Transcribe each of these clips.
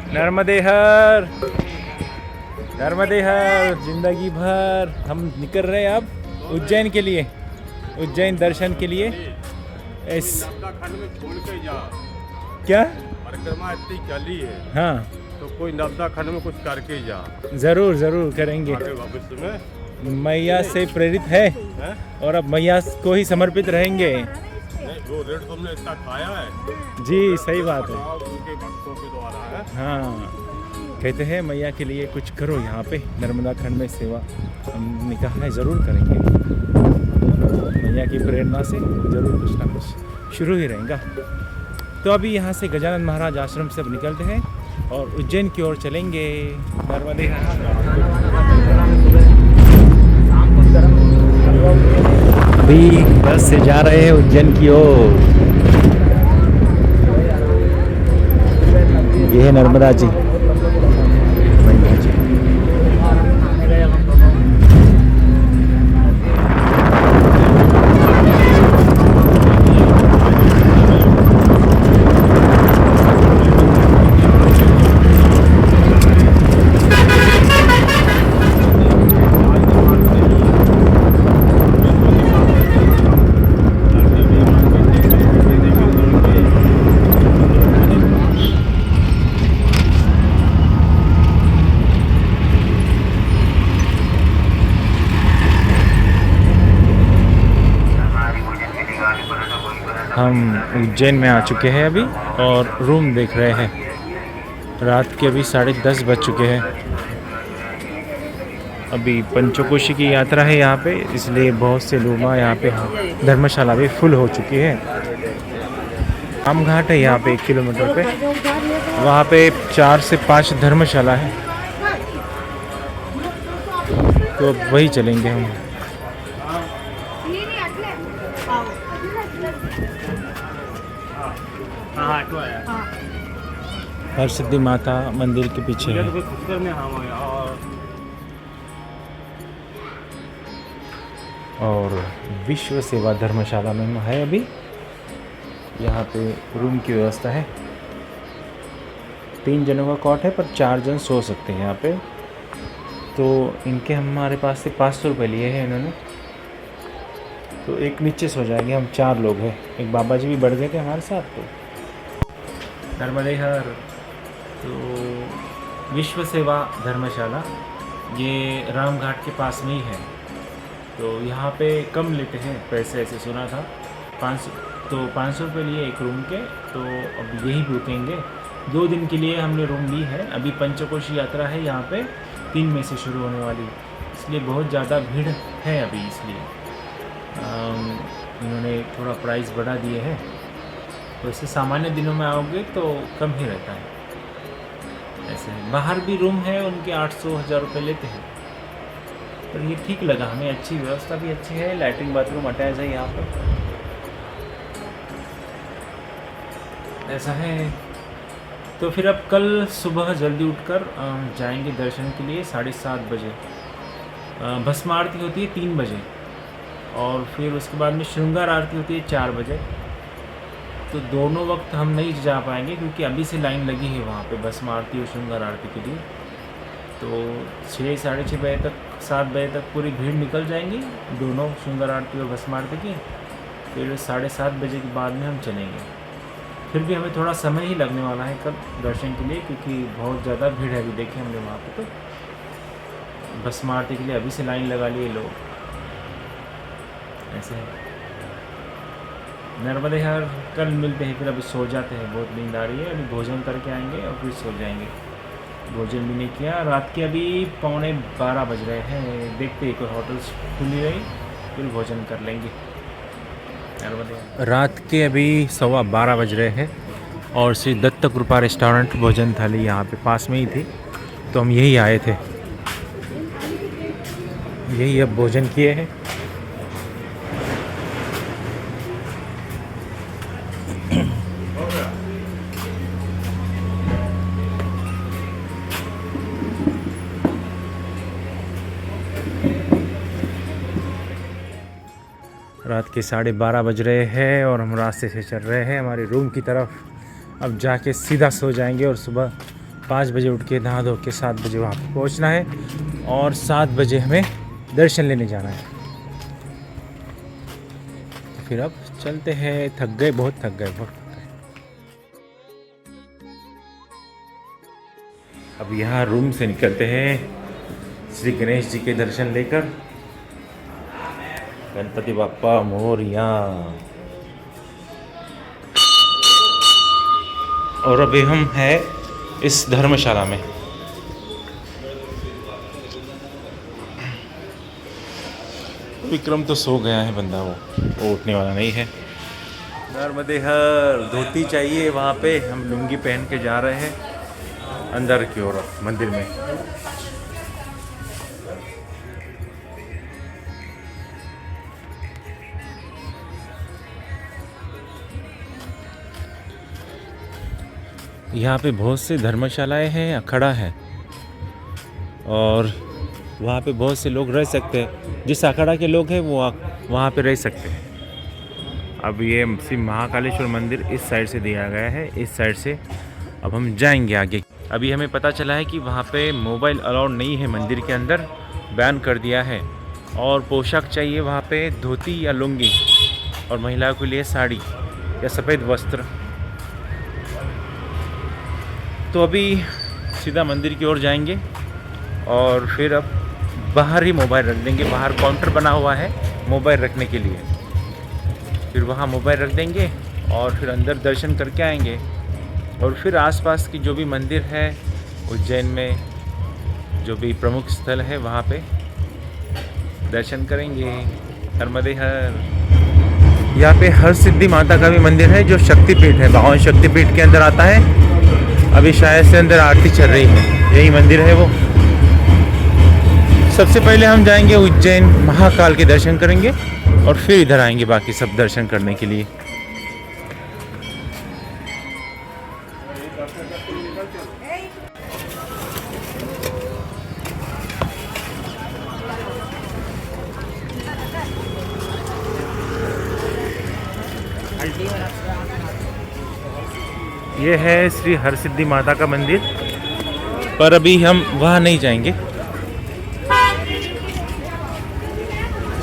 नर्मदे हर, नर्मदे हर। जिंदगी भर हम निकल रहे हैं अब उज्जैन के लिए, उज्जैन दर्शन के लिए। इस खंड में छोड़ के जा, क्या? परिक्रमा इतनी चली है हाँ, तो कोई नवदा खंड में कुछ करके जा, ज़रूर ज़रूर करेंगे। आगे भविष्य में मैया से प्रेरित है हैं? और अब मैया को ही समर्पित रहेंगे। नहीं, वो रेट तुमने इतना खाया है, जी सही बात है। बताओ उनके भक्तों के द्वारा है। हाँ, कहते हैं मैया के लिए कुछ करो यहाँ पे नर्मदा खंड में सेवा। हमने कहा है ज़रूर करेंगे, मैया की प्रेरणा से ज़रूर कुछ ना कुछ शुरू ही रहेगा। तो अभी यहाँ से गजानन महाराज आश्रम से अब निकलते हैं और उज्जैन की ओर चलेंगे। नर्मदे अभी बस से जा रहे हैं उज्जैन की ओर। ये है नर्मदा जी, मैया जी। हम उज्जैन में आ चुके हैं अभी और रूम देख रहे हैं। रात के अभी 10:30 बज चुके हैं। अभी पंचकोशी की यात्रा है यहाँ पे, इसलिए बहुत से लोग यहाँ पे धर्मशाला भी फुल हो चुकी है। राम घाट है यहाँ पे 1 किलोमीटर पे, वहाँ पे 4 से 5 धर्मशाला है, तो अब वही चलेंगे हम। हरसिद्धि माता मंदिर के पीछे है। और विश्व सेवा धर्मशाला में है अभी। यहाँ पे रूम की व्यवस्था है, 3 जनों का कॉट है पर 4 जन सो सकते हैं यहाँ पे। तो इनके हमारे पास से 500 रुपये लिए हैं इन्होंने, तो एक नीचे सो जाएंगे। हम 4 लोग हैं, एक बाबा जी भी बढ़ गए थे हमारे साथ। तो नर्मदे हर, तो विश्व सेवा धर्मशाला ये राम घाट के पास में ही है। तो यहाँ पे कम लेते हैं पैसे, ऐसे सुना था 500 रुपये लिए एक रूम के। तो अब यही रुकेंगे, 2 दिन के लिए हमने रूम ली है। अभी पंचकोशी यात्रा है यहाँ पे 3 मई से शुरू होने वाली, इसलिए बहुत ज़्यादा भीड़ है अभी, इसलिए इन्होंने थोड़ा प्राइस बढ़ा दिए हैं। वैसे सामान्य दिनों में आओगे तो कम ही रहता है। ऐसे बाहर भी रूम है उनके 800-1000 रुपये लेते हैं, पर ये ठीक लगा हमें। अच्छी व्यवस्था भी अच्छी है, लैट्रिन बाथरूम अटैच है यहाँ पर, ऐसा है। तो फिर अब कल सुबह जल्दी उठकर जाएंगे दर्शन के लिए 7:30 बजे। भस्म आरती होती है 3 बजे और फिर उसके बाद में श्रृंगार आरती होती है 4 बजे। तो दोनों वक्त हम नहीं जा पाएंगे क्योंकि अभी से लाइन लगी है वहाँ पे भस्म आरती और श्रृंगार आरती के लिए। तो 6, 6:30 बजे तक, 7 बजे तक पूरी भीड़ निकल जाएंगी, दोनों श्रृंगार आरती और भस्म आरती की। फिर 7:30 बजे के बाद में हम चलेंगे। फिर भी हमें थोड़ा समय ही लगने वाला है कल दर्शन के लिए, क्योंकि बहुत ज़्यादा भीड़ है। अभी देखें हमने वहाँ पे तो भस्म आरती के लिए अभी से लाइन लगा लिए लोग, ऐसे है। नर्मदे हर, कल मिलते हैं। फिर अभी सो जाते हैं, बहुत नींद आ रही है। अभी भोजन करके आएंगे और फिर सो जाएंगे। भोजन भी नहीं किया, रात के अभी 11:15 बज रहे हैं। देखते हैं कोई होटल खुली रही फिर भोजन कर लेंगे। रात के अभी 12:15 बज रहे हैं और श्री दत्त कृपा रेस्टोरेंट भोजन थाली यहाँ पे पास में ही थी, तो हम यही आए थे, यही अब भोजन किए हैं। रात के 12:30 बज रहे हैं और हम रास्ते से चल रहे हैं हमारे रूम की तरफ। अब जाके सीधा सो जाएंगे और सुबह 5 बजे उठ के नहा धो के 7 बजे वहाँ पे पहुँचना है और 7 बजे हमें दर्शन लेने जाना है। तो फिर अब चलते हैं, थक गए, बहुत थक गए। अब यहाँ रूम से निकलते हैं श्री गणेश जी के दर्शन लेकर। गणपति बाप्पा मोरया। और अभी हम हैं इस धर्मशाला में। विक्रम तो सो गया है बंदा, वो उठने वाला नहीं है। नर्मदे हर धोती चाहिए वहाँ पे। हम लुंगी पहन के जा रहे हैं अंदर की ओर मंदिर में। यहाँ पे बहुत से धर्मशालाएं हैं, अखाड़ा है और वहाँ पे बहुत से लोग रह सकते हैं। जिस अखाड़ा के लोग हैं वो वहाँ पे रह सकते हैं। अब ये श्री महाकालेश्वर मंदिर इस साइड से दिया गया है, इस साइड से अब हम जाएंगे आगे। अभी हमें पता चला है कि वहाँ पे मोबाइल अलाउड नहीं है, मंदिर के अंदर बैन कर दिया है। और पोशाक चाहिए वहाँ पे धोती या लुंगी, और महिलाओं के लिए साड़ी या सफ़ेद वस्त्र। तो अभी सीधा मंदिर की ओर जाएंगे और फिर अब बाहर ही मोबाइल रख देंगे। बाहर काउंटर बना हुआ है मोबाइल रखने के लिए, फिर वहाँ मोबाइल रख देंगे और फिर अंदर दर्शन करके आएंगे। और फिर आसपास की जो भी मंदिर है उज्जैन में, जो भी प्रमुख स्थल है वहाँ पे दर्शन करेंगे। नर्मदे हर। यहाँ पे हर सिद्धि माता का भी मंदिर है जो शक्तिपीठ है, 52 शक्तिपीठ के अंदर आता है। अभी शायद से अंदर आरती चल रही है, यही मंदिर है वो। सबसे पहले हम जाएंगे उज्जैन, महाकाल के दर्शन करेंगे और फिर इधर आएंगे बाकी सब दर्शन करने के लिए। ये है श्री हरसिद्धि माता का मंदिर, पर अभी हम वहाँ नहीं जाएंगे।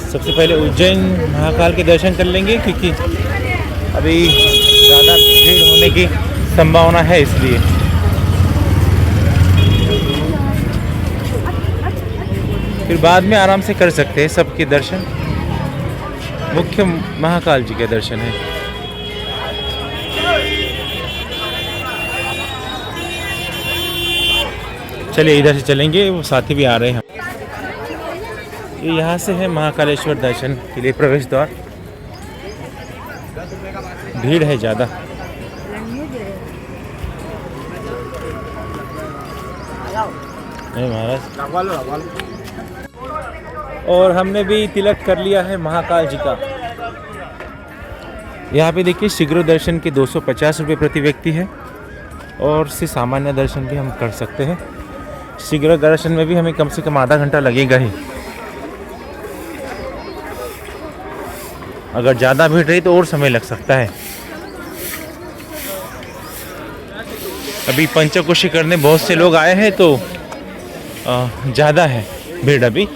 सबसे पहले उज्जैन महाकाल के दर्शन कर लेंगे, क्योंकि अभी ज़्यादा भीड़ होने की संभावना है, इसलिए। फिर बाद में आराम से कर सकते हैं सबके दर्शन। मुख्य महाकाल जी के दर्शन है। चलिए इधर से चलेंगे, वो साथी भी आ रहे हैं। ये यहाँ से है महाकालेश्वर दर्शन के लिए प्रवेश द्वार। भीड़ है ज़्यादा। नहीं महाराज। और हमने भी तिलक कर लिया है महाकाल जी का। यहाँ पे देखिए शीघ्र दर्शन के 250 रुपये प्रति व्यक्ति है, और से सामान्य दर्शन भी हम कर सकते हैं। शीघ्र दर्शन में भी हमें कम से कम आधा घंटा लगेगा ही। अगर ज़्यादा भीड़ रही तो और समय लग सकता है। अभी पंचकोशी करने बहुत से लोग आए हैं, तो ज़्यादा है भीड़ अभी।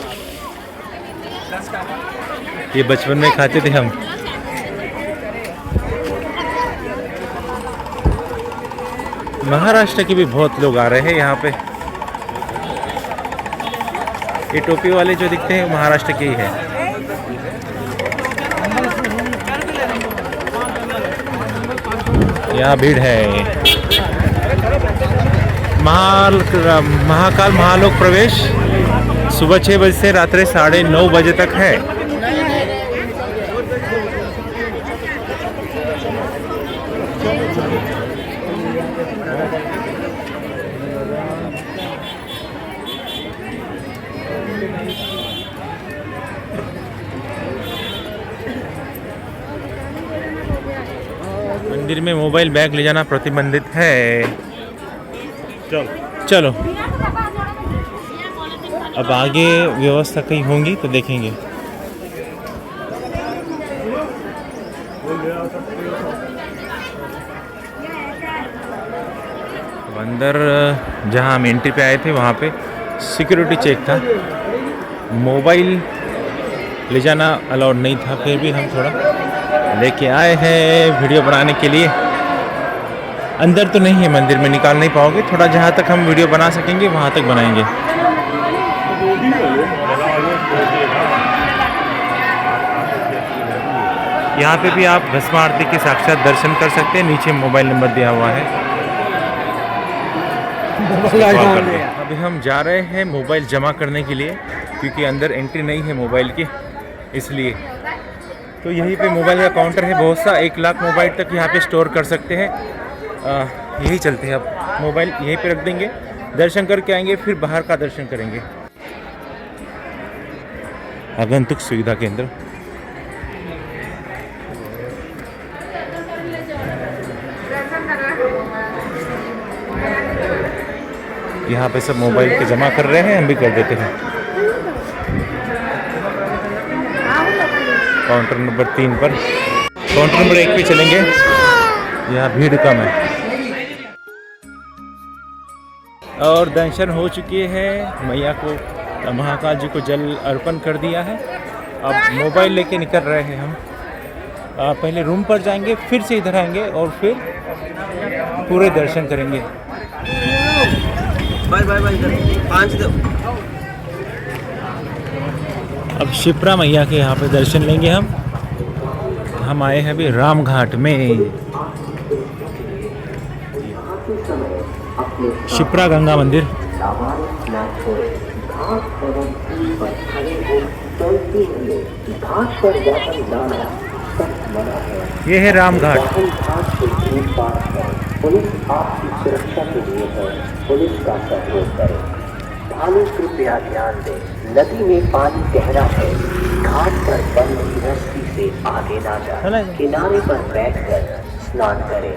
ये बचपन में खाते थे हम। महाराष्ट्र के भी बहुत लोग आ रहे हैं यहाँ पे। ये टोपी वाले जो दिखते हैं महाराष्ट्र के ही है। यहाँ भीड़ है। महाकाल महालोक प्रवेश सुबह 6 बजे से रात्रि 9:30 बजे तक है। मंदिर में मोबाइल बैग ले जाना प्रतिबंधित है। चलो अब आगे व्यवस्था कहीं होंगी तो देखेंगे। अंदर जहाँ हम एंट्री पे आए थे वहाँ पे सिक्योरिटी चेक था, मोबाइल ले जाना अलाउड नहीं था, फिर भी हम थोड़ा लेके आए हैं वीडियो बनाने के लिए। अंदर तो नहीं है मंदिर में, निकाल नहीं पाओगे, थोड़ा जहाँ तक हम वीडियो बना सकेंगे वहाँ तक बनाएंगे। यहाँ पे भी आप भस्म आरती के साक्षात दर्शन कर सकते हैं, नीचे मोबाइल नंबर दिया हुआ है। अभी हम जा रहे हैं मोबाइल जमा करने के लिए, क्योंकि अंदर एंट्री नहीं है मोबाइल की, इसलिए। तो यहीं पे मोबाइल का काउंटर है बहुत सा, 1 लाख मोबाइल तक यहाँ पे स्टोर कर सकते हैं। यही चलते हैं, अब मोबाइल यहीं पे रख देंगे, दर्शन करके आएंगे, फिर बाहर का दर्शन करेंगे। आगंतुक सुविधा केंद्र। यहाँ पे सब मोबाइल के जमा कर रहे हैं, हम भी कर देते हैं। काउंटर नंबर 3 पर, काउंटर नंबर 1 पे चलेंगे, यहाँ भीड़ कम है। और दर्शन हो चुके हैं, मैया को, महाकाल जी को जल अर्पण कर दिया है। अब मोबाइल लेके निकल रहे हैं हम। पहले रूम पर जाएंगे, फिर से इधर आएंगे और फिर पूरे दर्शन करेंगे। बाय बाय बाय, 5 दो। अब शिप्रा मैया के यहाँ पे दर्शन लेंगे हम। हम आए हैं अभी राम घाट में, शिप्रा गंगा मंदिर। ये है राम घाट। पुलिस आपकी सुरक्षा के लिए है, पुलिस का सहयोग करें। भालू कृपया ध्यान दें, नदी में पानी गहरा है, घाट पर बंधी रस्सी से आगे ना जाए, किनारे पर बैठकर स्नान करें।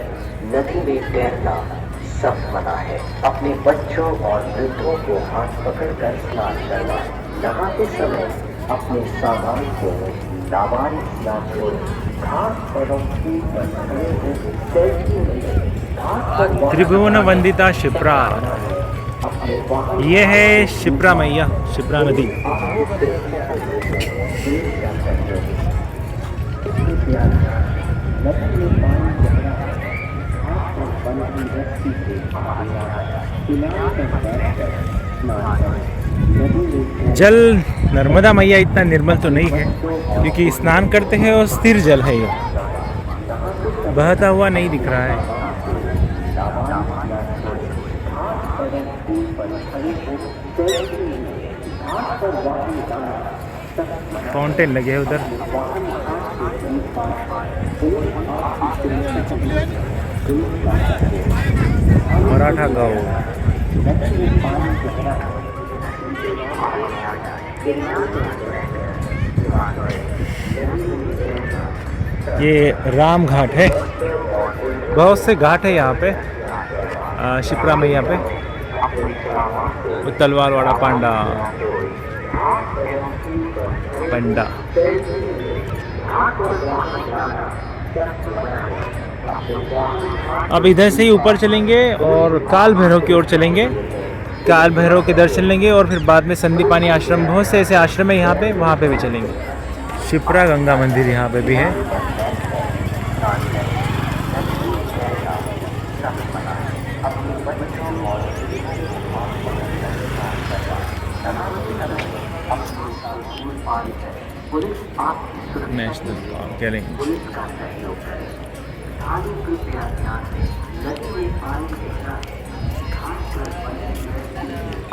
नदी में तैरना सब मना है। अपने बच्चों और वृद्धों को हाथ पकड़कर स्नान करना। नहाते समय अपने सामान को लावारिस ना छोड़ें। घाट पर त्रिभुवन वंदिता शिप्रा, ये है शिप्रा मैया, शिप्रा नदी। जल नर्मदा मैया इतना निर्मल तो नहीं है, क्योंकि स्नान करते हैं और स्थिर जल है, ये बहता हुआ नहीं दिख रहा है। फाउंटेन लगे हैं उधर। मराठा गाँव। ये राम घाट है, बहुत से घाट है यहाँ पे शिप्रा मैया पे। तलवार वाड़ा पांडा पंडा। अब इधर से ही ऊपर चलेंगे और काल भैरव की ओर चलेंगे, काल भैरव के दर्शन लेंगे और फिर बाद में संदीपानी आश्रम, बहुत से ऐसे आश्रम है यहाँ पे, वहाँ पे भी चलेंगे। शिप्रा गंगा मंदिर यहाँ पे भी है। नेशनल पार्क करेंगे।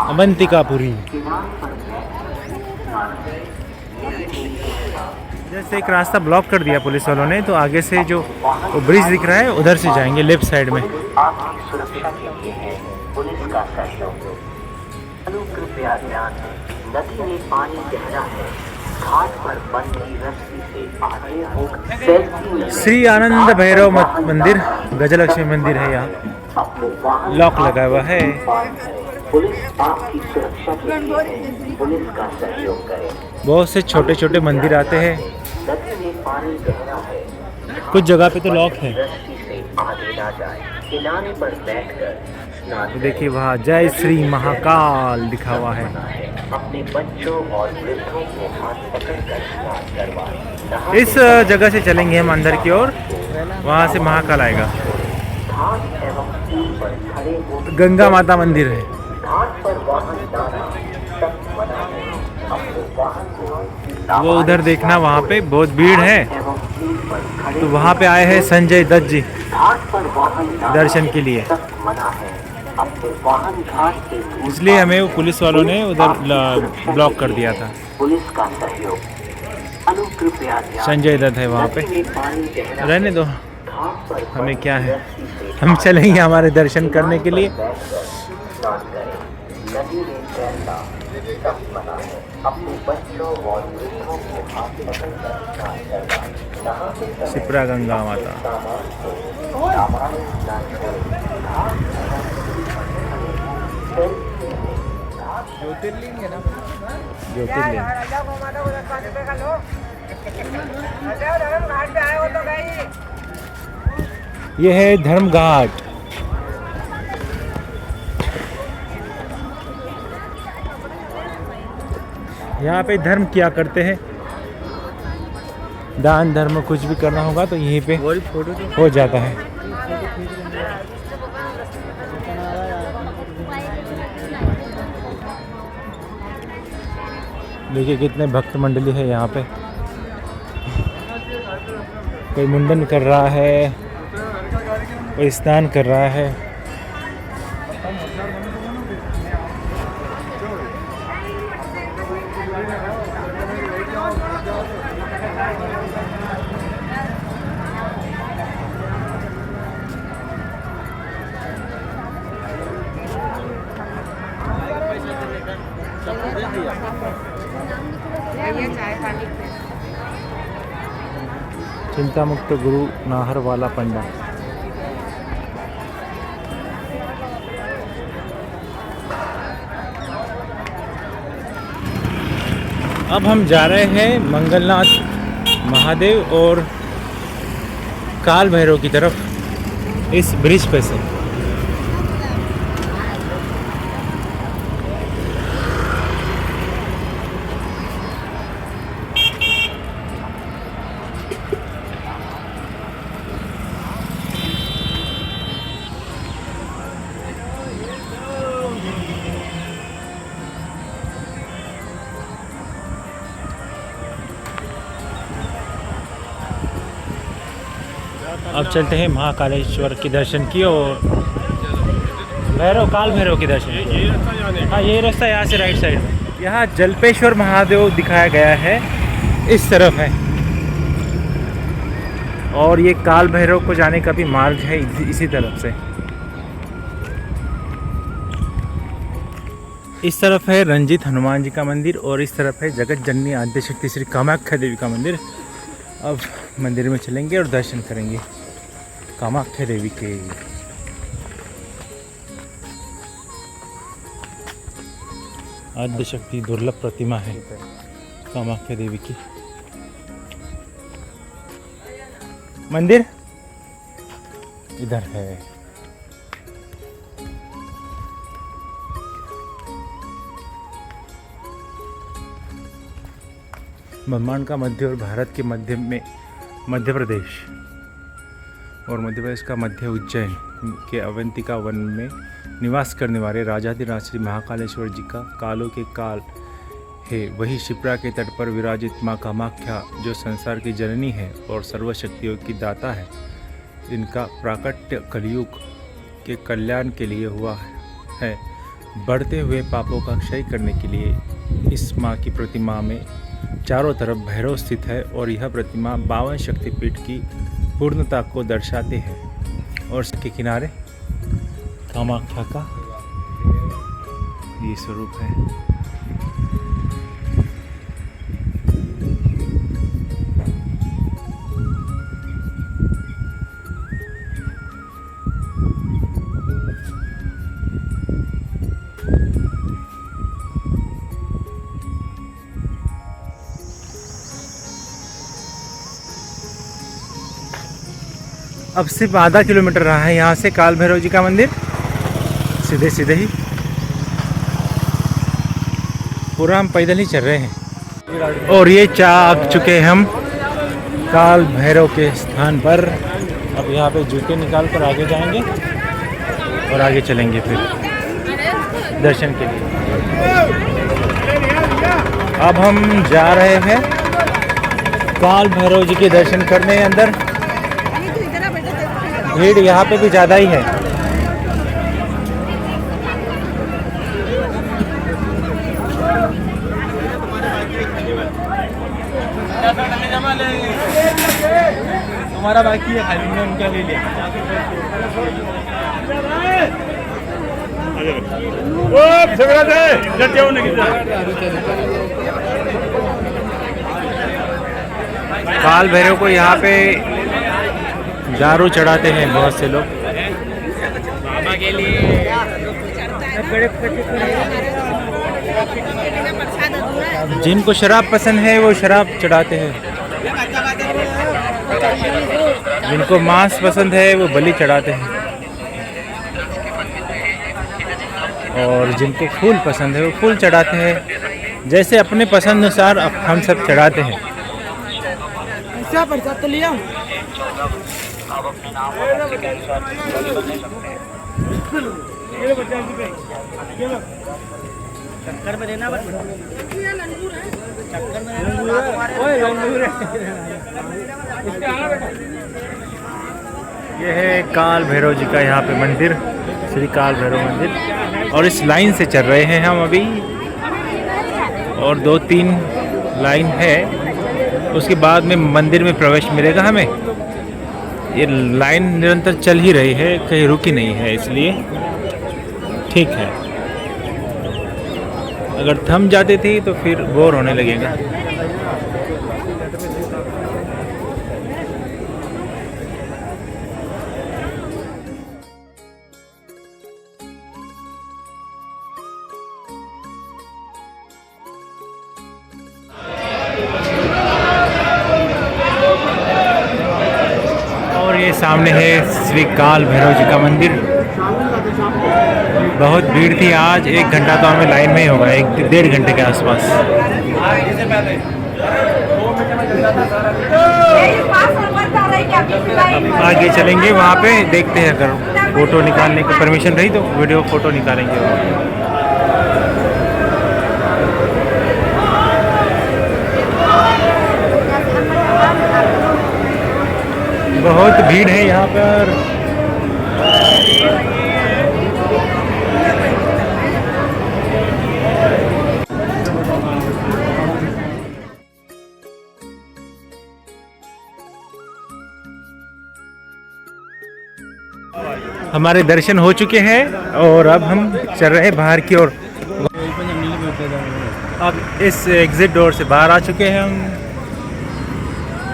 अवंतिकापुरी। जैसे एक रास्ता ब्लॉक कर दिया पुलिस वालों ने, तो आगे से जो वो ब्रिज दिख रहा है उधर से जाएंगे, लेफ्ट साइड में। आपकी सुरक्षा के लिए है, पुलिस का सहयोग। कृपया ध्यान दें, नदी में पानी गहरा है, घाट पर बंधी रस्सी से आगे होकर श्री आनंद भैरव मंदिर, गजलक्ष्मी मंदिर है यहाँ, लॉक लगा हुआ है। पुलिस आपकी सुरक्षा के लिए है, पुलिस का सहयोग करें। बहुत से छोटे छोटे मंदिर आते हैं, नदी में पानी गहरा है, कुछ जगह पे तो लॉक है। रस्सी से आगे ना जाए, किनारे पर बैठकर स्नान तो देखिए वहाँ जय श्री महाकाल लिखा हुआ है। अपने बच्चों और वृद्धों को हाथ पकड़कर स्नान करवाएं। इस जगह से चलेंगे हम अंदर की ओर, वहाँ से महाकाल आएगा। घाट एवं पुल पर खड़े होकर गंगा माता मंदिर है। घाट पर वाहन लाना सख्त मना है। अपने वाहन को वो उधर देखना, वहाँ पे बहुत भीड़ है, एवं पुल पर खड़े तो वहाँ पे आए हैं संजय दत्त जी घाट पर वाहन लाना दर्शन के लिए। सख्त मना है। अपने वाहन घाट से दूर इसलिए हमें वो पुलिस वालों ने उधर ब्लॉक कर दिया था। पुलिस का सहयोग अनुकृपया ध्यान संजय दत्त है वहाँ पे, नदी में पानी गहरा रहने दो, घाट पर हमें क्या है, रस्सी से हम चलेंगे हमारे दर्शन करने के लिए। स्नान करें। नदी में तैरना सख्त मना है। अपने बच्चों और वृद्धों को हाथ पकड़कर स्नान करवाएं। नहाते समय सिपरा गंगा माता। सामान को सामान्य स्नान करें। घाट ज्योतिर्लिंग। ये है धर्म घाट। यहाँ पे धर्म किया करते हैं, दान धर्म कुछ भी करना होगा तो यहीं पे हो जाता है। देखिए कितने भक्त मंडली है यहाँ पे। कोई मुंडन कर रहा है, कोई स्नान कर रहा है। चिंता मुक्त गुरु नाहर वाला पंडा। अब हम जा रहे हैं मंगलनाथ महादेव और काल भैरव की तरफ इस ब्रिज पे से। अब चलते हैं महाकालेश्वर के दर्शन की और काल भैरव के दर्शन। ये रास्ता जाने का। हाँ ये रास्ता यहाँ से राइट साइड में। यहाँ जलपेश्वर महादेव दिखाया गया है, इस तरफ है। और ये काल भैरव को जाने का भी मार्ग है इसी तरफ से। इस तरफ है रंजीत हनुमान जी का मंदिर और इस तरफ है जगत जननी आद्यशक्ति श्री कामाख्या देवी का मंदिर। अब मंदिर में चलेंगे और दर्शन करेंगे कामाख्या देवी के। आद्यशक्ति दुर्लभ प्रतिमा है कामाख्या देवी की। मंदिर इधर है। ब्रह्मांड का मध्य और भारत के मध्य में मध्य प्रदेश और मध्य प्रदेश का मध्य उज्जैन के अवंतिका वन में निवास करने वाले राजाधिराज श्री महाकालेश्वर जी का कालों के काल है। वही शिप्रा के तट पर विराजित माँ कामाख्या जो संसार की जननी है और सर्वशक्तियों की दाता है, इनका प्राकट्य कलयुग के कल्याण के लिए हुआ है। बढ़ते हुए पापों का क्षय करने के लिए इस माँ की प्रतिमा में चारों तरफ भैरव स्थित है और यह प्रतिमा 52 शक्तिपीठ की पूर्णता को दर्शाते हैं। और इसके किनारे कामाख्या का ये स्वरूप है। अब सिर्फ आधा किलोमीटर रहा है यहाँ से काल भैरव जी का मंदिर। सीधे सीधे ही, पूरा हम पैदल ही चल रहे हैं। और ये आ चुके हैं हम काल भैरव के स्थान पर। अब यहाँ पे जूते निकाल कर आगे जाएंगे और आगे चलेंगे फिर दर्शन के लिए। अब हम जा रहे हैं काल भैरव जी के दर्शन करने अंदर। भीड़ यहाँ पे भी ज़्यादा ही है। हमारा बाकी है, खाली में उनका ले लिया। काल भैरव को यहाँ पे दारू चढ़ाते हैं बहुत से लोग। बाबा के लिए जिनको शराब पसंद है वो शराब चढ़ाते हैं, जिनको मांस पसंद है वो बलि चढ़ाते हैं, और जिनको फूल पसंद है वो फूल चढ़ाते हैं। जैसे अपने पसंद अनुसार हम सब चढ़ाते हैं। तो लिया चक्कर में देना ये है काल भैरव जी का यहाँ पे मंदिर, श्री काल भैरव मंदिर। और इस लाइन से चल रहे हैं हम अभी, और 2-3 लाइन है, उसके बाद में मंदिर में प्रवेश मिलेगा हमें। ये लाइन निरंतर चल ही रही है, कहीं रुकी नहीं है, इसलिए ठीक है। अगर थम जाती थी तो फिर बोर होने लगेगा। और ये सामने है श्री काल भैरव जी का मंदिर। बहुत भीड़ थी आज, 1 घंटा तो हमें लाइन में ही होगा, 1-1.5 घंटे के आसपास। आगे चलेंगे, वहाँ पे देखते हैं, अगर फ़ोटो निकालने की परमिशन रही तो वीडियो फ़ोटो निकालेंगे। बहुत भीड़ है यहाँ पर। हमारे दर्शन हो चुके हैं और अब हम चल रहे हैं बाहर की ओर। अब इस एग्जिट डोर से बाहर आ चुके हैं हम।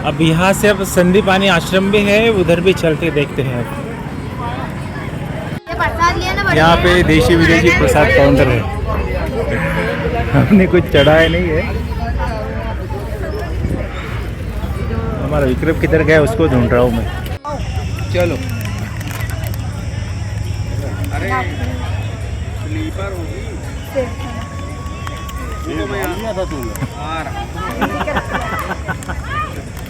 अब यहाँ से अब संदीपानी आश्रम भी है, उधर भी चलते देखते हैं। यहाँ पे देशी विदेशी प्रसाद काउंटर है। हमने कुछ चढ़ाया नहीं है। हमारा विक्रम किधर गया उसको ढूंढ रहा हूँ मैं। चलो अरे स्लीपर होगी था तू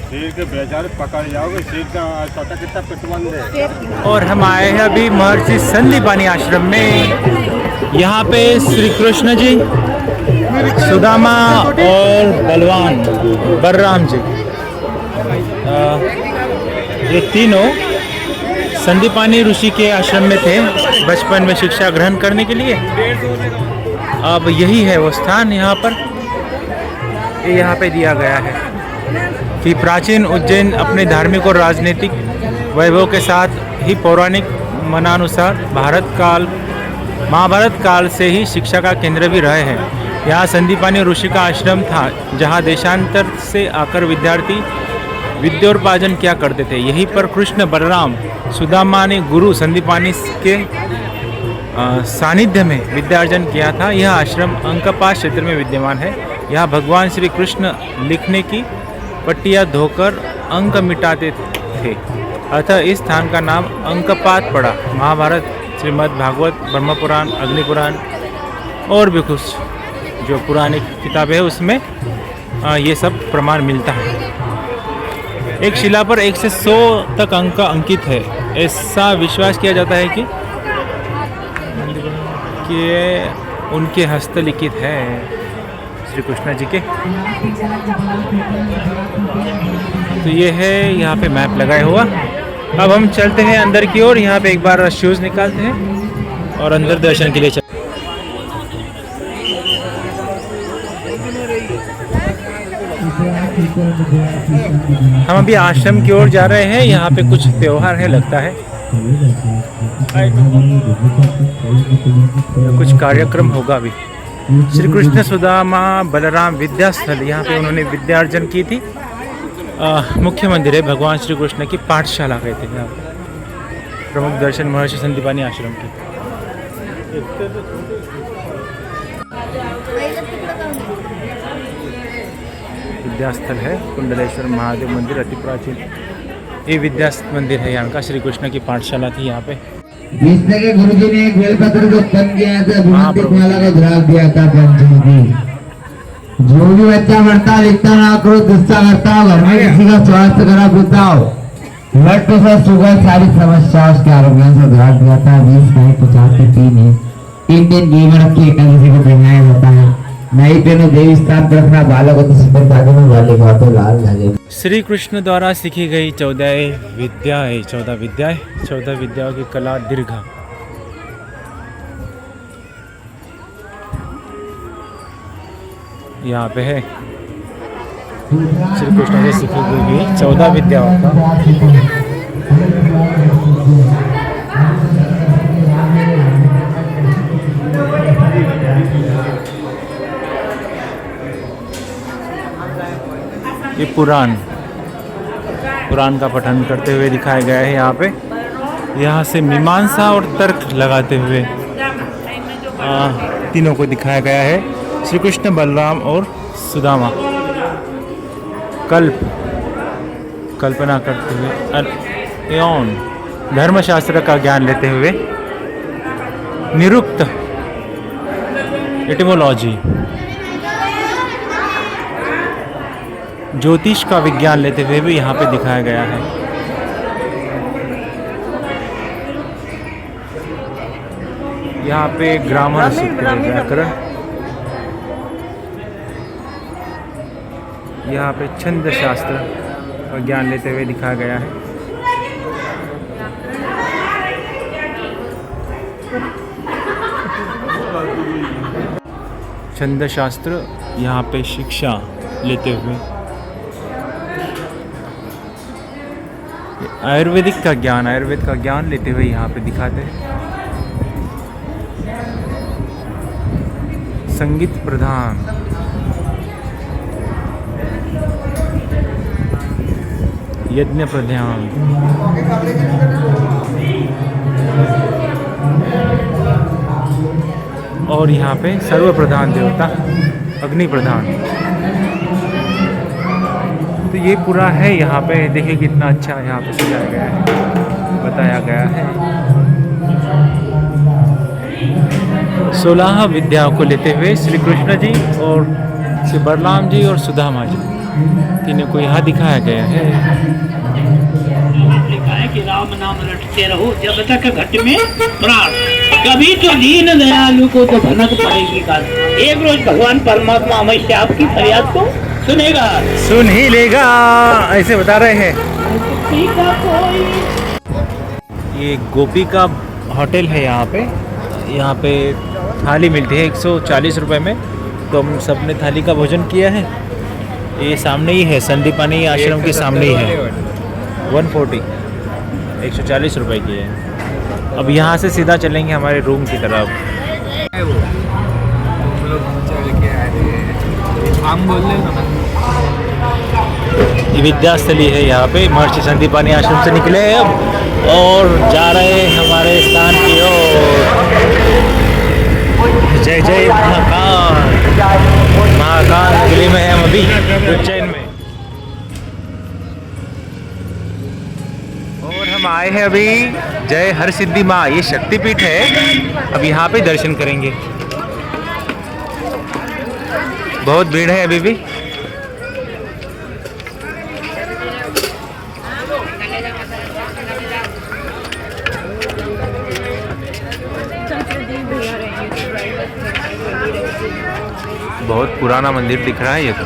शेर के बेचारे पकड़ जाओगे। शेर का पता कितना पिटबंद है। और हम आए हैं अभी महर्षि संदीपानी आश्रम में। यहाँ पे श्री कृष्ण जी, सुदामा और बलराम जी, ये तीनों संदीपानी ऋषि के आश्रम में थे बचपन में शिक्षा ग्रहण करने के लिए। अब यही है वो स्थान यहाँ पर, ये यहाँ पे दिया गया है कि प्राचीन उज्जैन अपने धार्मिक और राजनीतिक वैभव के साथ ही पौराणिक मनानुसार महाभारत काल से ही शिक्षा का केंद्र भी रहे हैं। यहाँ संदीपानी ऋषि का आश्रम था जहाँ देशांतर से आकर विद्यार्थी विद्योपार्जन किया करते थे। यहीं पर कृष्ण बलराम सुदामा ने गुरु संदीपानी के सानिध्य में विद्यार्जन किया था। यह आश्रम अंकपात क्षेत्र में विद्यमान है। यहाँ भगवान श्री कृष्ण लिखने की पट्टियाँ धोकर अंक मिटाते थे, अतः इस स्थान का नाम अंकपात पड़ा। महाभारत श्रीमद् भागवत, ब्रह्म पुराण, अग्नि पुराण और भी कुछ जो पुरानी किताबें है उसमें ये सब प्रमाण मिलता है। एक शिला पर 1 से 100 तक अंक अंकित है। ऐसा विश्वास किया जाता है कि उनके हस्तलिखित है श्री कृष्ण जी के। तो ये है यहाँ पे मैप लगाया हुआ। अब हम चलते हैं अंदर की ओर। यहाँ पे एक बार शूज़ निकालते हैं और अंदर दर्शन के लिए चलते हैं। हम अभी आश्रम की ओर जा रहे हैं। यहाँ पे कुछ त्योहार है लगता है, कुछ कार्यक्रम होगा अभी। श्री कृष्ण सुदामा बलराम विद्यास्थल, यहाँ पे उन्होंने विद्यार्जन की थी। मुख्य मंदिर है भगवान श्री कृष्ण की पाठशाला कहते हैं यहाँ पे। प्रमुख दर्शन महर्षि संदीपानी आश्रम की। विद्यास्थल है कुंडलेश्वर महादेव मंदिर, अति प्राचीन ये विद्यास्थल मंदिर है यहाँ का। श्री कृष्ण की पाठशाला थी यहाँ पे। कृष्ण के गुरुजी ने एक बेलपत्र को उत्पन्न किया था, माला को ध्राप दिया था पंचमुखी। जो भी बच्चा पढ़ता लिखता ना करो, गुस्सा करता हो, घर में किसी का स्वास्थ्य खराब होता हो, ब्लड प्रेशर, शुगर, सारी समस्या उसके आरोग्य से ध्राप दिया था। 20 गाय 50 के 3 है। 3 दिन घी में रख के एकादशी को पहनाया जाता है। नई पेनो देवी स्थान पर रखना, बालक को तो सफेद धागे में, बालिक को तो लाल धागे। श्री कृष्ण द्वारा सीखी गई 14 विद्याएं, 14 विद्याओं की कला दीर्घा। यहाँ पे है श्री कृष्ण से सीखी गई 14 विद्याओं का। ये पुराण का पठन करते हुए दिखाया गया है यहाँ पे। यहाँ से मीमांसा और तर्क लगाते हुए तीनों को दिखाया गया है। श्री कृष्ण, बलराम और सुदामा कल्पना करते हुए एवं धर्मशास्त्र का ज्ञान लेते हुए, निरुक्त एटिमोलॉजी, ज्योतिष का विज्ञान लेते हुए भी यहाँ पे दिखाया गया है। यहाँ पे ग्रामर सूत्र, व्याकरण, यहाँ पे छंद शास्त्र का ज्ञान लेते हुए दिखाया गया है। छंद शास्त्र, यहाँ पे शिक्षा लेते हुए। आयुर्वेद का ज्ञान लेते हुए यहाँ पे दिखाते हैं। संगीत प्रधान, यज्ञ प्रधान, और यहाँ पे सर्व प्रधान देवता अग्नि प्रधान। तो ये पूरा है यहाँ पे। देखिए कितना अच्छा यहाँ पे सजाया गया है, बताया गया है। 16 विद्याओं को लेते हुए श्री कृष्ण जी और श्री बलराम जी और सुदामा जी तीनों को यहाँ दिखाया गया है। लिखा है कि राम नाम रटते रहो जब तक घट में प्राण, कभी तो दीन दयालु को तो भनक पड़ेगी काल। एक रोज भगवान परमात्मा अवश्य आपकी फरियाद को सुनेगा, सुन ही लेगा, ऐसे बता रहे हैं। ये गोपी का होटल है यहाँ पे। यहाँ पे थाली मिलती है 140 रुपए में। तो हम सब ने थाली का भोजन किया है। ये सामने ही है, संदीपानी आश्रम के सामने ही है। 140 रुपए की है। अब यहाँ से सीधा चलेंगे हमारे रूम की तरफ। ये विद्यास्थली है यहाँ पे। महर्षि संदीपानी आश्रम से निकले हैं अब और जा रहे हैं हमारे स्थान की ओर। जय जय महाकाल। महाकाल जिले में है हम अभी, उज्जैन में। और हम आए हैं अभी जय हर सिद्धि माँ, ये शक्तिपीठ है। अब यहाँ पे दर्शन करेंगे। बहुत भीड़ है अभी भी। बहुत पुराना मंदिर दिख रहा है ये तो।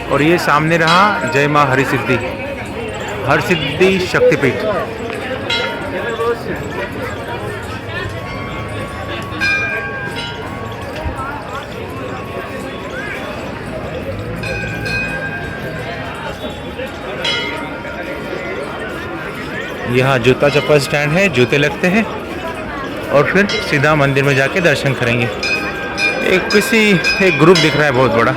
और ये सामने रहा जय माँ हरसिद्धि शक्तिपीठ। यहाँ जूता चप्पल स्टैंड है, जूते लगते हैं और फिर सीधा मंदिर में जाके दर्शन करेंगे। एक ग्रुप दिख रहा है बहुत बड़ा।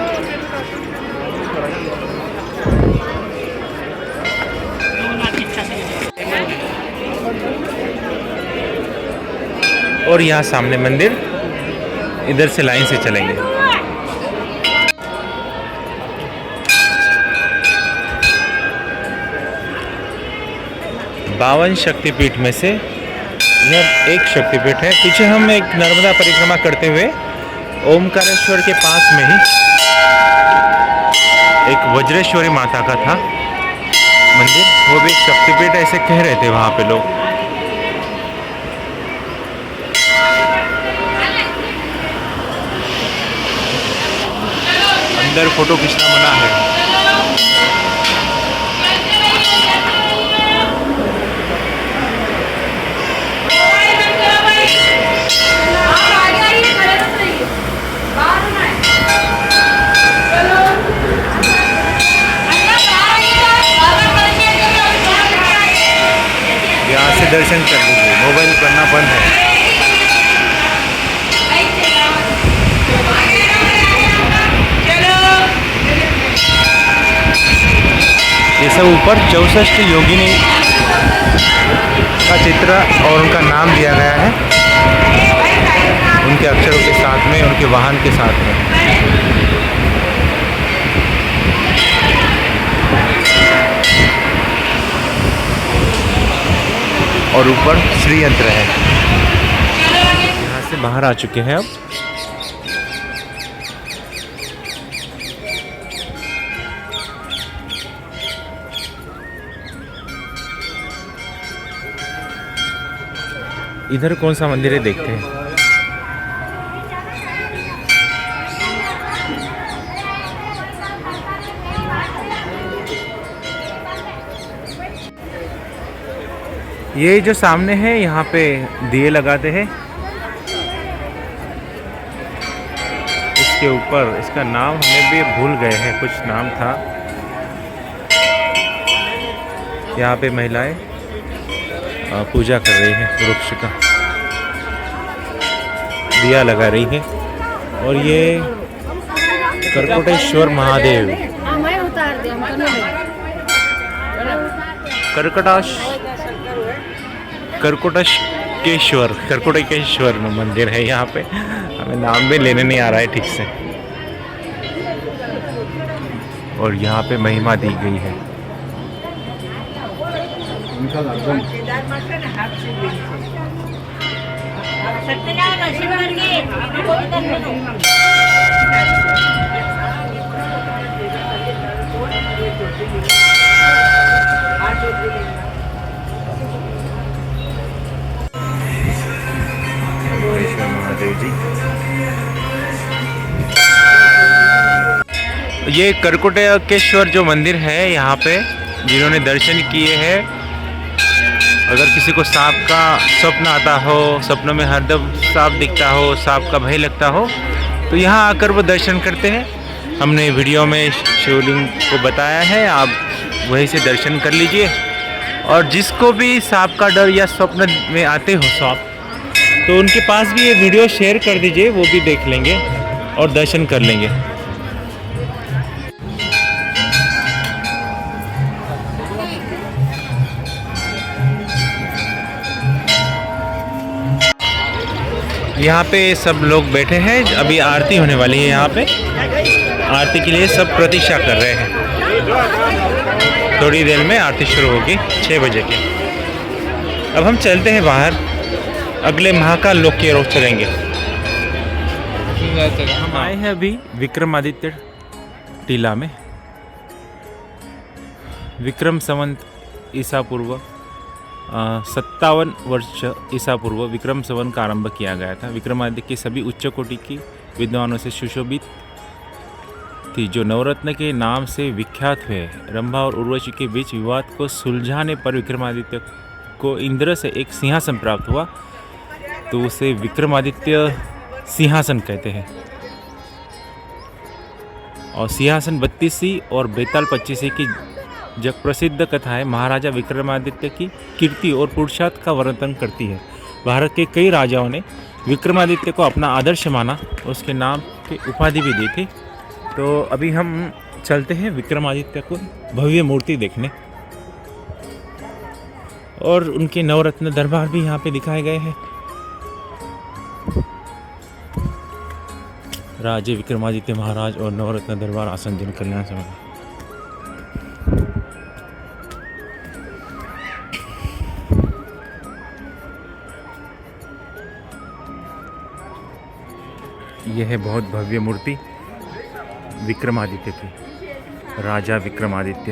और यहाँ सामने मंदिर, इधर से लाइन से चलेंगे। बावन शक्तिपीठ में से यह एक शक्तिपीठ है। पीछे हम एक नर्मदा परिक्रमा करते हुए ओमकारेश्वर के पास में ही एक वज्रेश्वरी माता का था मंदिर, वो भी एक शक्तिपीठ ऐसे कह रहे थे वहाँ पे लोग। अंदर फोटो खींचना मना है। यहाँ से दर्शन कर लीजिए, मोबाइल करना बंद है। ये सब ऊपर 64 योगिनी का चित्र और उनका नाम दिया गया है, उनके अक्षरों के साथ में, उनके वाहन के साथ में। और ऊपर श्री यंत्र है। यहाँ से बाहर आ चुके हैं अब। इधर कौन सा मंदिर है देखते हैं। ये जो सामने है यहाँ पे दिए लगाते हैं। इसके ऊपर, इसका नाम हमें भी भूल गए हैं, कुछ नाम था। यहाँ पे महिलाएं पूजा कर रही हैं, वृक्ष का दिया लगा रही है। और ये करकोटेश्वर महादेव, करकोटेश्वर मंदिर है यहाँ पे। हमें नाम भी लेने नहीं आ रहा है ठीक से। और यहाँ पे महिमा दी गई है। महादेव जी, ये करकोटेश्वर जो मंदिर है यहाँ पे, जिन्होंने दर्शन किए हैं, अगर किसी को सांप का स्वप्न आता हो, सपनों में हरदम सांप दिखता हो, सांप का भय लगता हो, तो यहाँ आकर वो दर्शन करते हैं। हमने वीडियो में शिवलिंग को बताया है, आप वहीं से दर्शन कर लीजिए। और जिसको भी सांप का डर या स्वप्न में आते हो सांप, तो उनके पास भी ये वीडियो शेयर कर दीजिए, वो भी देख लेंगे और दर्शन कर लेंगे। यहाँ पे सब लोग बैठे हैं, अभी आरती होने वाली है। यहाँ पे आरती के लिए सब प्रतीक्षा कर रहे हैं। थोड़ी देर में आरती शुरू होगी 6 बजे की। अब हम चलते हैं बाहर, अगले महाकाल लोक की ओर चलेंगे। हम आए हैं अभी विक्रमादित्य टीला में। विक्रम संवत ईसा पूर्व 57 वर्ष ईसा पूर्व विक्रम संवत का आरंभ किया गया था। विक्रमादित्य की सभी उच्च कोटि की विद्वानों से सुशोभित थी, जो नवरत्न के नाम से विख्यात हुए। रंभा और उर्वशी के बीच विवाद को सुलझाने पर विक्रमादित्य को इंद्र से एक सिंहासन प्राप्त हुआ, तो उसे विक्रमादित्य सिंहासन कहते हैं। और सिंहासन 32 और बेताल 25 की जग प्रसिद्ध कथाएं महाराजा विक्रमादित्य की कीर्ति और पुरुषार्थ का वर्णन करती है। भारत के कई राजाओं ने विक्रमादित्य को अपना आदर्श माना, उसके नाम की उपाधि भी दी थी। तो अभी हम चलते हैं विक्रमादित्य को भव्य मूर्ति देखने, और उनके नवरत्न दरबार भी यहाँ पे दिखाए गए हैं। राजे विक्रमादित्य महाराज और नवरत्न दरबार आसन जन कल्याण समिति। यह है बहुत भव्य मूर्ति विक्रमादित्य की, राजा विक्रमादित्य।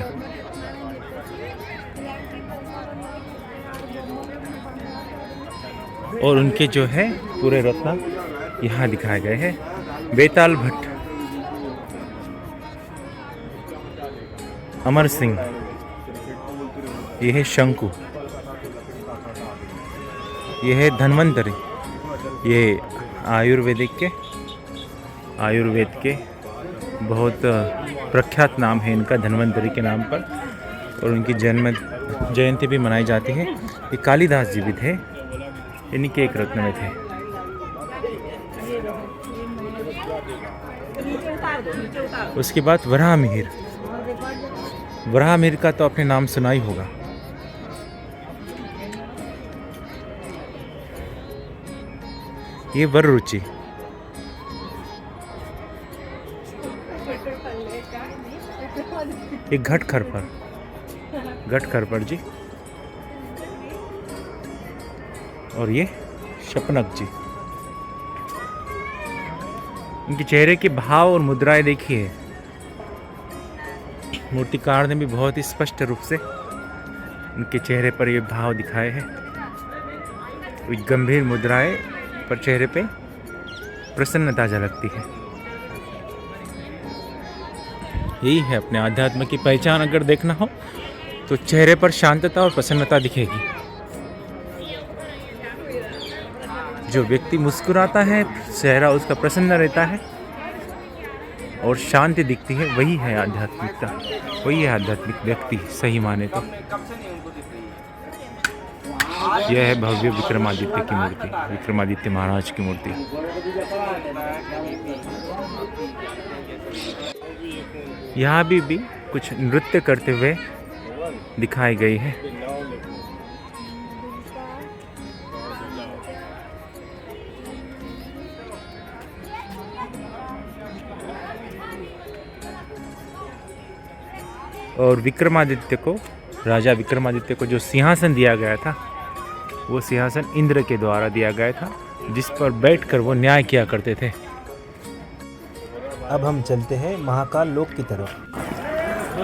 और उनके जो है पूरे रत्न यहाँ दिखाए गए हैं। बेताल भट्ट, अमर सिंह, यह है शंकु, यह है धन्वंतरी। ये आयुर्वेद के बहुत प्रख्यात नाम है इनका, धन्वंतरी के नाम पर। और उनकी जन्म जयंती भी मनाई जाती है। ये कालिदास जी भी थे, इन्हीं के एक रत्न में थे। उसके बाद वराहमिहिर। वराहमिहिर का तो आपने नाम सुना ही होगा। ये वररुचि, ये घटखरपर जी, और ये शपनक जी। उनके चेहरे के भाव और मुद्राएं देखिए। मूर्तिकार ने भी बहुत ही स्पष्ट रूप से उनके चेहरे पर ये भाव दिखाए हैं। गंभीर मुद्राएं पर चेहरे पे प्रसन्नता झलकती है। यही है अपने आध्यात्म की पहचान। अगर देखना हो तो चेहरे पर शांतता और प्रसन्नता दिखेगी। जो व्यक्ति मुस्कुराता है, चेहरा उसका प्रसन्न रहता है और शांति दिखती है, वही है आध्यात्मिकता, वही है आध्यात्मिक व्यक्ति सही माने तो। यह है भव्य विक्रमादित्य की मूर्ति, विक्रमादित्य महाराज की मूर्ति। यहाँ भी कुछ नृत्य करते हुए दिखाई गई है। और विक्रमादित्य को, राजा विक्रमादित्य को जो सिंहासन दिया गया था, वो सिंहासन इंद्र के द्वारा दिया गया था, जिस पर बैठकर वो न्याय किया करते थे। अब हम चलते हैं महाकाल लोक की तरफ।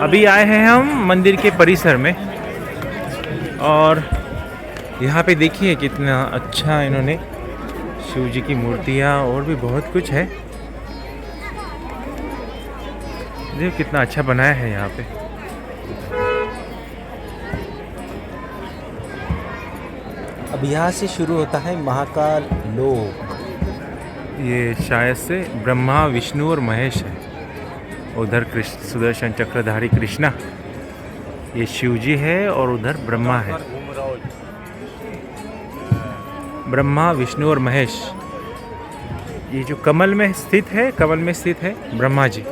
अभी आए हैं हम मंदिर के परिसर में, और यहाँ पे देखिए कितना अच्छा इन्होंने शिव जी की मूर्तियाँ और भी बहुत कुछ है। देखिए कितना अच्छा बनाया है यहाँ पे। अब यहाँ से शुरू होता है महाकाल लोक। ये शायद से ब्रह्मा, विष्णु और महेश है। उधर कृष्ण सुदर्शन चक्रधारी कृष्णा, ये शिव जी है, और उधर ब्रह्मा है। ब्रह्मा, विष्णु और महेश। ये जो कमल में स्थित है, कमल में स्थित है ब्रह्मा जी।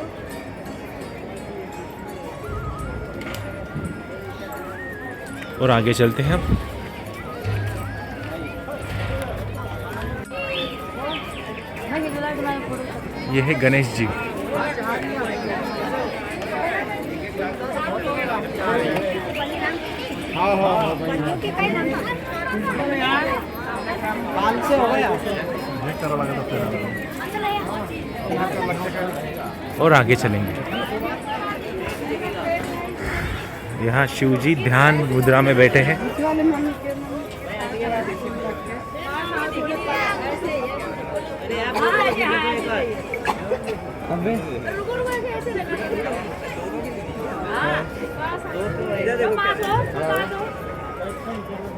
और आगे चलते हैं हम। ये है गणेश जी। और आगे चलेंगे। यहाँ शिव जी ध्यान मुद्रा में बैठे हैं।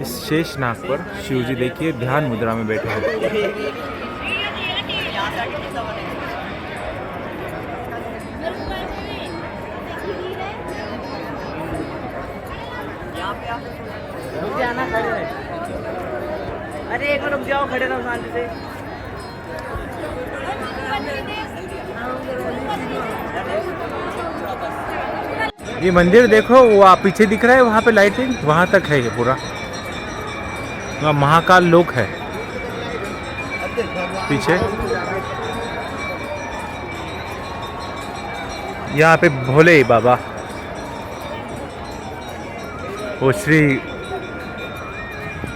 इस शेषनाग पर शिव जी देखिए ध्यान मुद्रा में बैठे हैं। अरे एक मिनट रुक जाओ, खड़े रहो शांति से। ये मंदिर देखो, वो आप पीछे दिख रहा है वहाँ पे लाइटिंग, वहाँ तक है ये पूरा। वहाँ महाकाल लोक है पीछे। यहाँ पे भोले बाबा वो श्री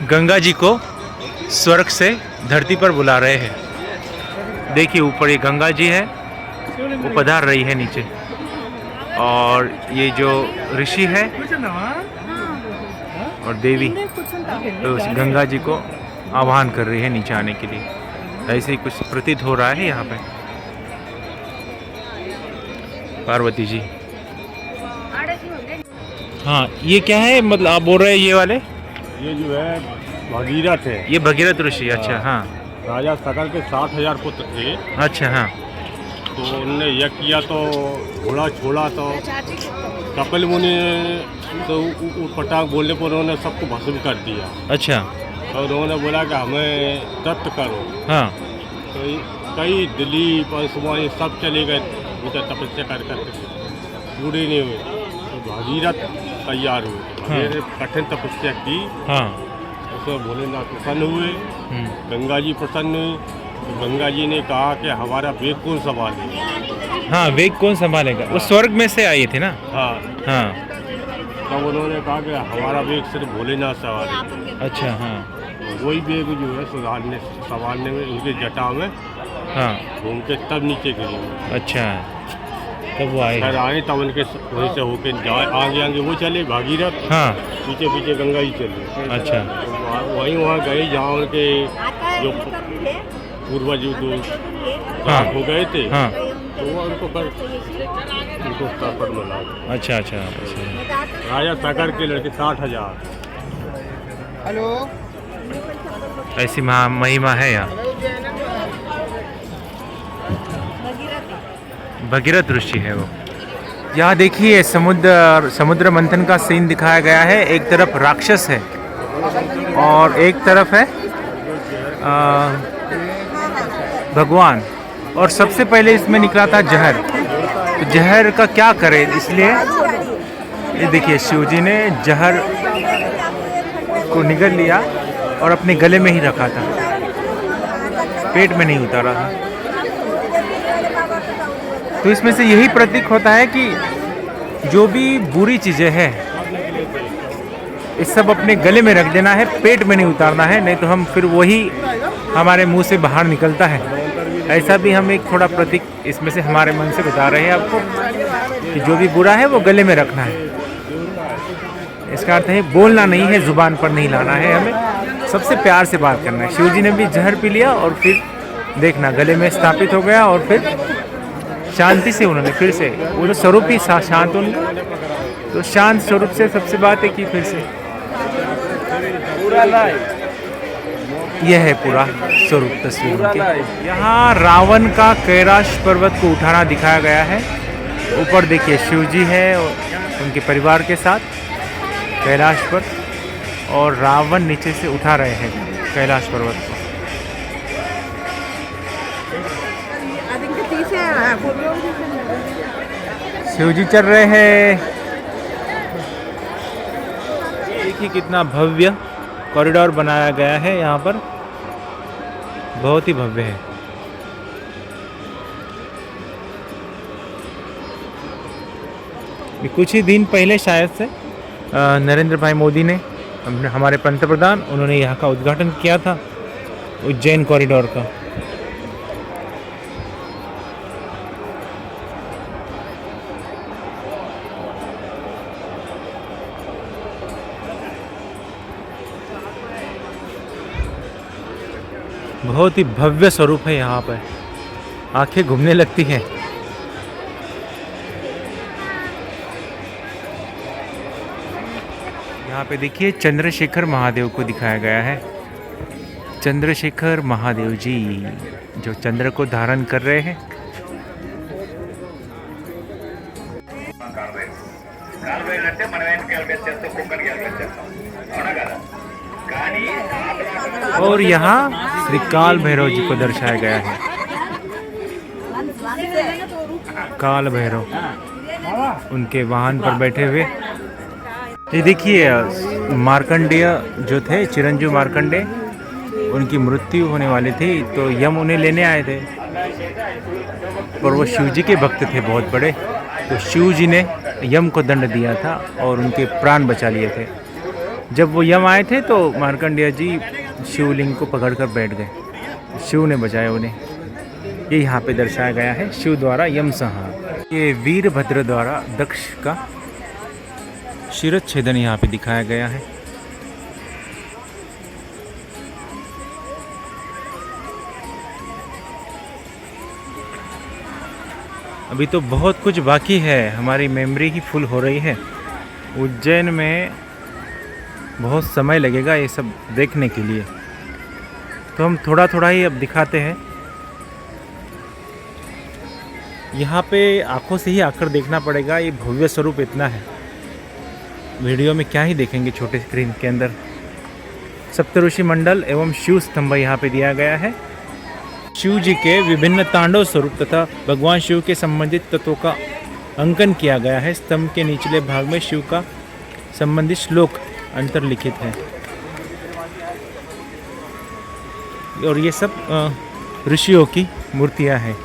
गंगा जी को स्वर्ग से धरती पर बुला रहे हैं। देखिए ऊपर ये गंगा जी है, वो पधार रही है नीचे, और ये जो ऋषि है और देवी तो उस गंगा जी को आह्वान कर रही है नीचे आने के लिए। ऐसे ही कुछ प्रतीत हो रहा है यहाँ पे। पार्वती जी। हाँ, ये क्या है, मतलब आप बोल रहे हैं ये वाले? ये जो है भगीरथ है। ये भगीरथ ऋषि। अच्छा हाँ। राजा सकल के 60,000 पुत्र थे। अच्छा हाँ। तो उनने यह किया तो घोड़ा छोड़ा तो कपिल मुनि तो पटाख बोलने पर उन्होंने सबको भस्म कर दिया। अच्छा। और उन्होंने बोला कि हमें तप्त करो। हाँ। तो कई दिलीप और सुबह सब चले गए उनका तपस्या कर करके, पूरे नहीं हुए। तो भगीरथ तैयार हुए। भगीरथ कठिन तपस्या की। हाँ। उसमें भोलेनाथ प्रसन्न हुए, गंगा जी प्रसन्न हुई। तो गंगा जी ने कहा कि हमारा वेग कौन संभालेगा? हाँ, वेग कौन संभालेगा? वो स्वर्ग में से आई थी ना। हाँ हाँ। तब उन्होंने कहा कि हमारा वेग सिर्फ भोलेनाथ संभालेगा। अच्छा हाँ। वही वेग जो है संभालने में उनके जटा में हाँ। घूम के तब नीचे गिरी। अच्छा, तब वो आए। फिर आए तब उनके वहीं से होके आगे आगे वो चले भगीरथ। हाँ। पीछे पीछे गंगा जी चले। अच्छा। तो वहाँ गए जहाँ उनके जो पूर्वज जो हाँ। हो गए थे। हाँ। तो वो उनको स्तर पर मिला। अच्छा अच्छा। राजा सागर के लड़के 60,000। ऐसी महिमा है यहाँ। भगीरथ ऋषि है वो। यहाँ देखिए समुद्र मंथन का सीन दिखाया गया है। एक तरफ राक्षस है और एक तरफ है भगवान। और सबसे पहले इसमें निकला था जहर। तो जहर का क्या करे, इसलिए ये देखिए शिव जी ने जहर को निगल लिया और अपने गले में ही रखा था, पेट में नहीं उतारा था। तो इसमें से यही प्रतीक होता है कि जो भी बुरी चीज़ें हैं इस सब अपने गले में रख देना है, पेट में नहीं उतारना है, नहीं तो हम फिर वही हमारे मुंह से बाहर निकलता है। ऐसा भी हम एक थोड़ा प्रतीक इसमें से हमारे मन से बता रहे हैं आपको कि जो भी बुरा है वो गले में रखना है। इसका अर्थ है बोलना नहीं है, जुबान पर नहीं लाना है, हमें सबसे प्यार से बात करना है। शिव जी ने भी जहर पी लिया और फिर देखना गले में स्थापित हो गया और फिर शांति से उन्होंने फिर से वो जो स्वरूप ही शांत उनका, तो शांत स्वरूप से सबसे बात है कि फिर से यह है पूरा स्वरूप तस्वीर के। यहाँ रावण का कैलाश पर्वत को उठाना दिखाया गया है। ऊपर देखिए शिव जी है और उनके परिवार के साथ कैलाश पर, और रावण नीचे से उठा रहे हैं कैलाश पर्वत को। शिव जी चल रहे हैं। देखिए कितना भव्य कॉरिडोर बनाया गया है यहाँ पर, बहुत ही भव्य है। कुछ ही दिन पहले शायद से नरेंद्र भाई मोदी ने हमारे पंतप्रधान उन्होंने यहाँ का उद्घाटन किया था उज्जैन कॉरिडोर का। बहुत ही भव्य स्वरूप है यहाँ पर, आंखें घूमने लगती हैं। यहाँ पे देखिए चंद्रशेखर महादेव को दिखाया गया है। चंद्रशेखर महादेव जी जो चंद्र को धारण कर रहे हैं। और यहाँ श्री काल भैरव जी को दर्शाया गया है। काल भैरव उनके वाहन पर बैठे हुए। ये देखिए मार्कंडेय जो थे, चिरंजीव मार्कंडेय, उनकी मृत्यु होने वाली थी तो यम उन्हें लेने आए थे। और वो शिव जी के भक्त थे बहुत बड़े, तो शिव जी ने यम को दंड दिया था और उनके प्राण बचा लिए थे। जब वो यम आए थे तो मार्कंडेय जी शिवलिंग को पकड़कर बैठ गए, शिव ने बचाया उन्हें। ये यहाँ पे दर्शाया गया है शिव द्वारा यम संहार। ये वीरभद्र द्वारा दक्ष का शिरच्छेदन यहाँ पे दिखाया गया है। अभी तो बहुत कुछ बाकी है, हमारी मेमोरी ही फुल हो रही है। उज्जैन में बहुत समय लगेगा ये सब देखने के लिए, तो हम थोड़ा थोड़ा ही अब दिखाते हैं। यहाँ पे आंखों से ही आकर देखना पड़ेगा, ये भव्य स्वरूप इतना है, वीडियो में क्या ही देखेंगे छोटे स्क्रीन के अंदर। सप्तऋषि मंडल एवं शिव स्तंभ यहाँ पे दिया गया है। शिव जी के विभिन्न तांडव स्वरूप तथा भगवान शिव के संबंधित तत्वों का अंकन किया गया है। स्तंभ के निचले भाग में शिव का संबंधित श्लोक अंतर्लिखित है। और ये सब ऋषियों की मूर्तियां हैं।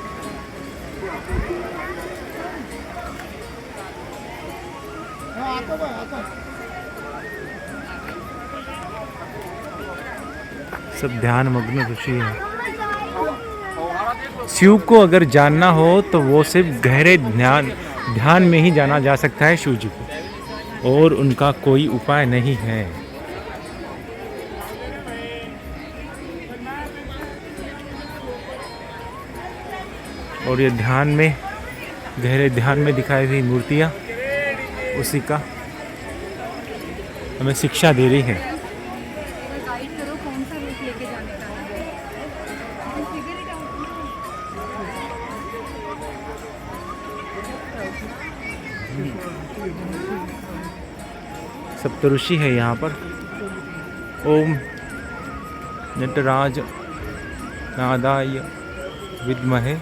सब ध्यान मग्न ऋषि हैं। शिव को अगर जानना हो तो वो सिर्फ गहरे ध्यान में ही जाना जा सकता है शिव जी को, और उनका कोई उपाय नहीं है। और ये ध्यान में, गहरे ध्यान में दिखाई हुई मूर्तियाँ उसी का हमें शिक्षा दे रही है। सप्तऋषि है यहाँ पर। ओम नटराज नादाय विद्महे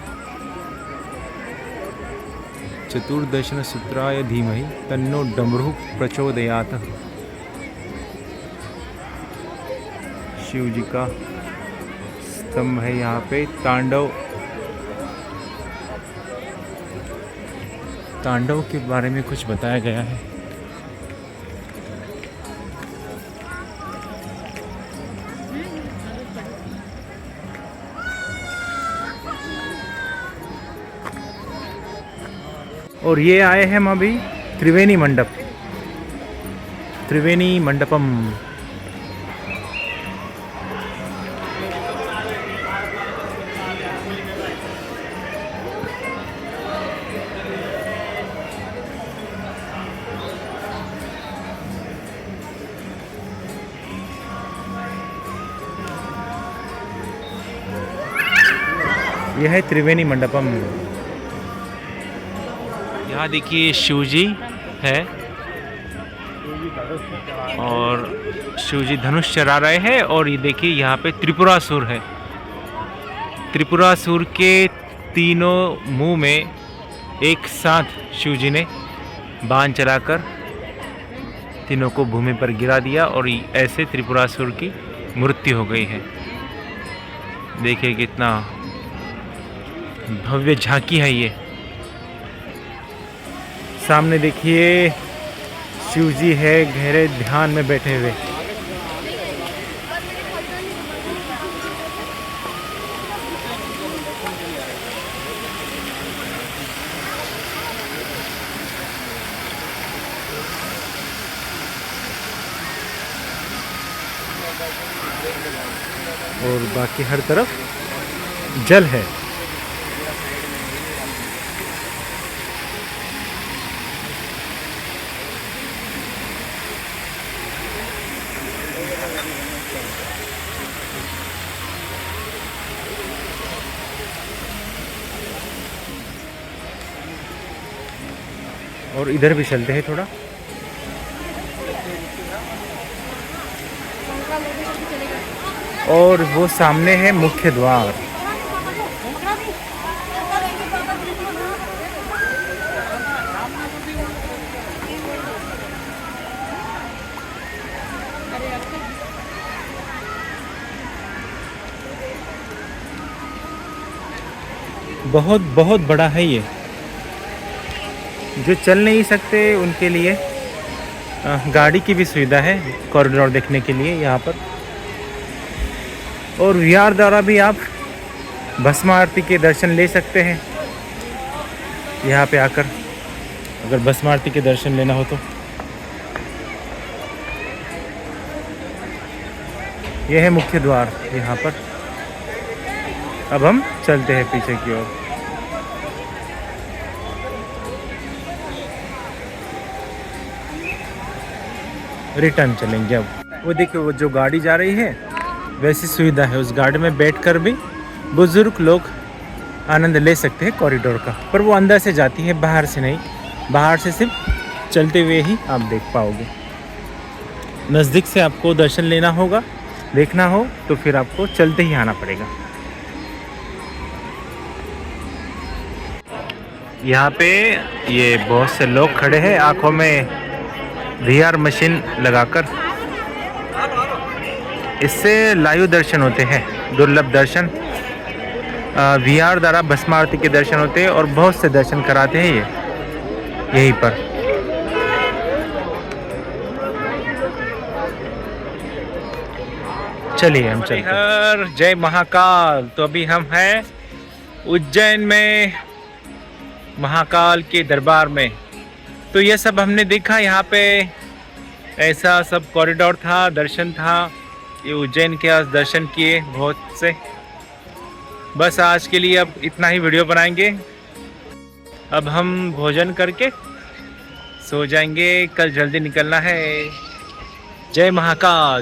चतुर्दशन सूत्राय धीमहि तन्नो डमरुः प्रचोदयात्। शिव जी का स्तंभ है यहाँ पे। तांडव के बारे में कुछ बताया गया है। और ये आए हैं हम अभी त्रिवेणी मंडप, त्रिवेणी मंडपम। यह है त्रिवेणी मंडपम। यहाँ देखिए शिव जी है और शिव जी धनुष चला रहे हैं। और ये देखिए यहाँ पे त्रिपुरासुर है। त्रिपुरासुर के तीनों मुंह में एक साथ शिव जी ने बाण चलाकर तीनों को भूमि पर गिरा दिया और ऐसे त्रिपुरासुर की मृत्यु हो गई है। देखिए कितना भव्य झांकी है ये। सामने देखिए शिव जी है गहरे ध्यान में बैठे हुए। और बाकी हर तरफ जल है। और इधर भी चलते हैं थोड़ा। और वो सामने है मुख्य द्वार। बहुत बहुत बड़ा है ये। जो चल नहीं सकते उनके लिए गाड़ी की भी सुविधा है कॉरिडोर देखने के लिए यहाँ पर। और VR द्वारा भी आप भस्म आरती के दर्शन ले सकते हैं यहाँ पे आकर, अगर भस्म आरती के दर्शन लेना हो तो। यह है मुख्य द्वार यहाँ पर। अब हम चलते हैं पीछे की ओर। रिटर्न चलेंगे अब। वो देखिए वो जो गाड़ी जा रही है वैसी सुविधा है। उस गाड़ी में बैठकर भी बुजुर्ग लोग आनंद ले सकते हैं कॉरिडोर का। पर वो अंदर से जाती है, बाहर से नहीं। बाहर से सिर्फ चलते हुए ही आप देख पाओगे। नज़दीक से आपको दर्शन लेना होगा, देखना हो तो फिर आपको चलते ही आना पड़ेगा। यहाँ पे ये बहुत से लोग खड़े हैं आँखों में VR मशीन लगाकर। इससे लाइव दर्शन होते हैं, दुर्लभ दर्शन। VR द्वारा भस्म आरती के दर्शन होते हैं और बहुत से दर्शन कराते हैं ये यहीं पर। चलिए हम चलते हैं। जय महाकाल। तो अभी हम हैं उज्जैन में महाकाल के दरबार में। तो ये सब हमने देखा, यहाँ पे ऐसा सब कॉरिडोर था, दर्शन था। ये उज्जैन के आज दर्शन किए बहुत से। बस आज के लिए अब इतना ही वीडियो बनाएंगे। अब हम भोजन करके सो जाएंगे, कल जल्दी निकलना है। जय महाकाल।